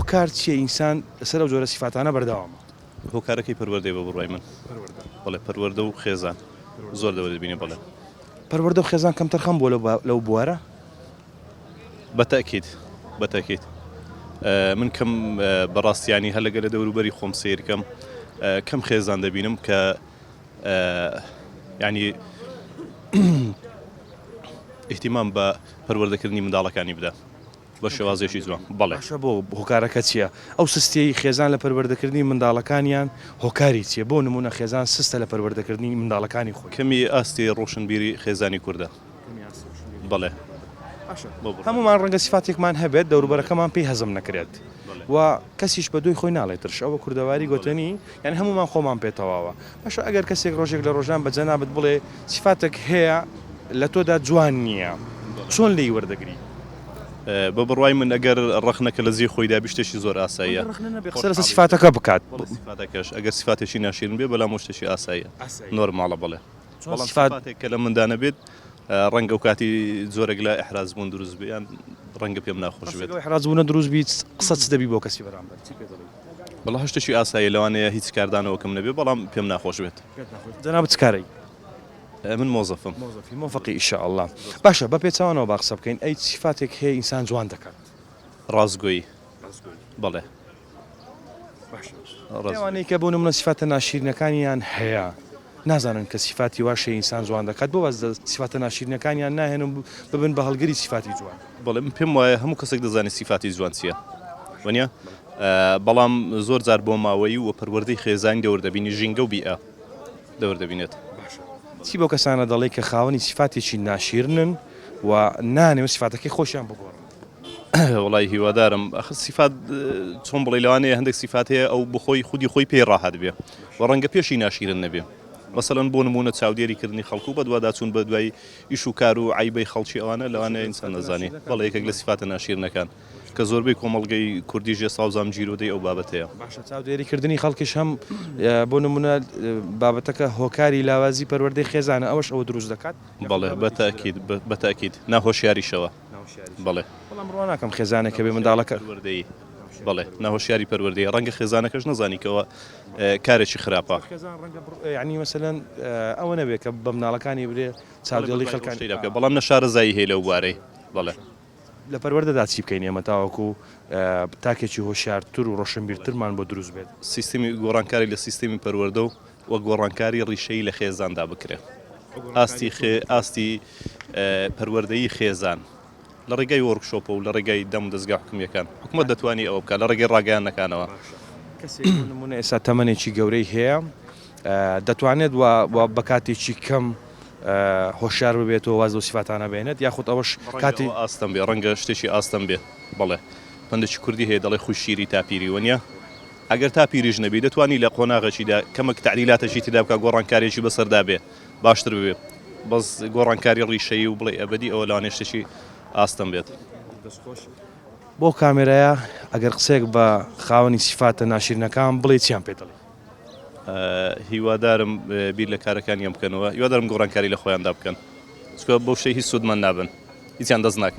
هۆکار چیە ئینسان لەسەر ئەو جۆرە سیفاتانە بەردەوامە؟ هۆکارەکەی پەروەردەی بە بڕای من بەڵێ پەروەردە و خێزان زۆر دەبینێ بڵێ پەروەردە و خێزان کەم تەرخەم بۆ لەو بوارە؟ بەتەکیت من کەم بەڕاستیانی هەلەگە لە دەوروبەری خۆم سیرکەم کەم خێزان دەبینم کە ینی احتیمام بە پەروەردەکردنی منداڵەکانی بدە بە شێوازێکی جوان. بەڵێ بۆ هۆکارەکە چییە؟ ئەو سستەی خێزان لە پەروەردەکردنی منداڵەکانیان هۆکاری چییە؟ بۆ نمونە خێزان سستە لە پەروەردەکردنی منداڵەکانی خۆی. کەمی ئاستی ڕۆشنبیری خێزانی کووردە. بەڵێ هەمومان ڕەنگە سیفاتێکمان هەبێت دەوروبەرەکەمان پێی هەزم نەکرێت و کەسیش بە دوی خۆی ناڵێترش ئەوە کوردەواری گوتنی یعنی هەمومان خۆمان پێتەواوە. باشە ئەگەر کەسێک ڕۆژێک لە ڕۆژان بە جەنابەت بڵێ سیفاتێک هەیە لە تۆدا جوان نییە چۆن لێی وەردەگری؟ بە بڕوای من ئەگەر ڕەخنەکە لە زیێ خۆیدا بیشتێکی زۆر ئاساییە قسە لەسەر سیفاتەکە بکات. سیفاتەکەش ئەگەر سیفاتێکی ناشیرن بێ بەڵام شتێکی ئاساییە نۆرماڵە. بڵێ بەڵام سیفاتێک کە لە مندانە بێت ڕەنگە و کاتی زۆرێک لە ئەحراز بوون دروست بێ یان ڕەنگە پێم ناخۆش بێت. ئەحراز بوونە دروست بیت قسە چ دەبی بۆ کەسی بەرامبەر؟ بەڵام هەشتێکی ئاساییە لەوانەیە هیچ کاردانەوەکەم نەبێ بەڵام پێم ناخۆش بێت. جەنابەت چ کارەی؟ من مۆزەفم. مۆفەقی ئینشاءالله. باشە بە پێچەوانەوە با قسە بکەین ئەی سیفاتێک هەیە ئینسان جوان دەکات؟ ڕازگۆیی. بەڵێ لەوانەیە کە بۆ نمونە سیفاتە ناشیرنەکانیان هەیە نازانن کە سیفاتی واشە ئینسان جوان دەکات بۆ واز سیفاتە ناشیرنەکانیان ناهێنن ببن بە هەڵگری سیفاتی جوان. بەڵێ من پێم وایە هەموو کەسێک دەزانێت سیفاتی جوان چییە وانە بەڵام زۆر جار بۆ ماوەی و پەروەردەی خێزانی دەوردەبینی ژینگە و بیئە دەوردەبینێت. چی بۆ کەسانە دەڵێ کە خاوەنی سیفاتێکی ناشیرنن و نانێوە سیفاتەکەی خۆشیان بگۆڕن؟ وڵی هیوادارم سیفات چۆن بڵێ لەوانەیە هەندێک سیفات هەیە ئەو بخۆی خودی خۆی پێی ڕاحەت بێ و ڕەنگە پێشی ناشیرن نەبێ. مەسەڵەن بۆ نمونە چاودێریکردنی خەڵکو بە دوواداچوون بە دوای ئیش و کار و عیبەی خەڵکی ئەوانە لەوانەیە ئینسان نەزانێ. بەڵێ یەکێک لە سیفاتە ناشیرنەکان کە زۆربەی کۆمەڵگەی کوردی ژێ ساوزام جیرۆدەی ئەو بابەتەیە. باشە چاودێریکردنی خەڵکیش هەم بۆ نمونە بابەتەکە هۆکاری لاوازی پەروەردەی خێزانە ئەوەش ئەوە دروست دەکات؟ بەڵێ بەتاکید ناهۆشیاریشەوە. بەڵێ بەڵام ڕوا ناکەم خێزانێکە بێ منداڵەکە پەروەردەیی بەڵێ ناهۆشیاری پەروەردەی ڕەنگە خێزانەکەش نەزانیکەوە کارێکی خراپە. یعنی مەسەلەن ئەوە نەبێت کە بە مناڵەکانی برێ چاودێڵی خەڵکانی بکە بەڵام نەشارەزایی هەیە لەو بوارەی. بەڵێ لە پەروەردەدا چی بکەین ئێمە تاوەکو تاکێکی هۆشیارتر و ڕۆشنبیرترمان بۆ دروست بێت؟ سیستمی گۆڕانکاری لە سیستمی پەروەردە و گۆڕانکاری ڕیشەی لە خێزاندا بکرێت. ئاستی پەروەردەیی خێزان لە ڕێگەی وەرکشۆپە و لە ڕێگەی دەم و دەستگا حکوومیەکان حکوومەت دەتوانێت ئەوە بکات لە ڕێگەی ڕاگەیانەکانەوە. کەسێک نمونە ئێستا تەمەنێکی گەورەی هەیە دەتوانێت بە کاتێکی کەم هۆشیار ببێتەوە واز و سیفاتانە بێنێت یاخود ئەوەش کاتی ئاستەم بێ ڕەنگە شتێکی ئاستەم بێ. بەڵێ پندێکی کوردی هەیە دەڵێ خوشیری تاپیری وەنیە ئەگەر تاپیریش نەبی دەتوانی لە قۆناغەشیدا کەمەک تعدیلاتەشی تێدا بکە گۆڕانکاریێکی بەسەردا بێ باشتر بێ بەس گۆڕانکاری ڕیشەیی و بڵێ ئەبدی ئەوە لاوانێ شتێکی ئاستەم بێت. بۆ کامێرەیە ئەگەر قسێک بە خاوەنی سیفاتە ناشیرنەکان بڵێ چیان پێ دەڵێ؟ هیوادارم بیر لە کارەکانیان بکەنەوە هیوادارم گۆڕانکاری لە خۆیاندا بکەن چکە بەو شتەی هیچ سوودمان نابن هیچیان دەست ناکەوێت.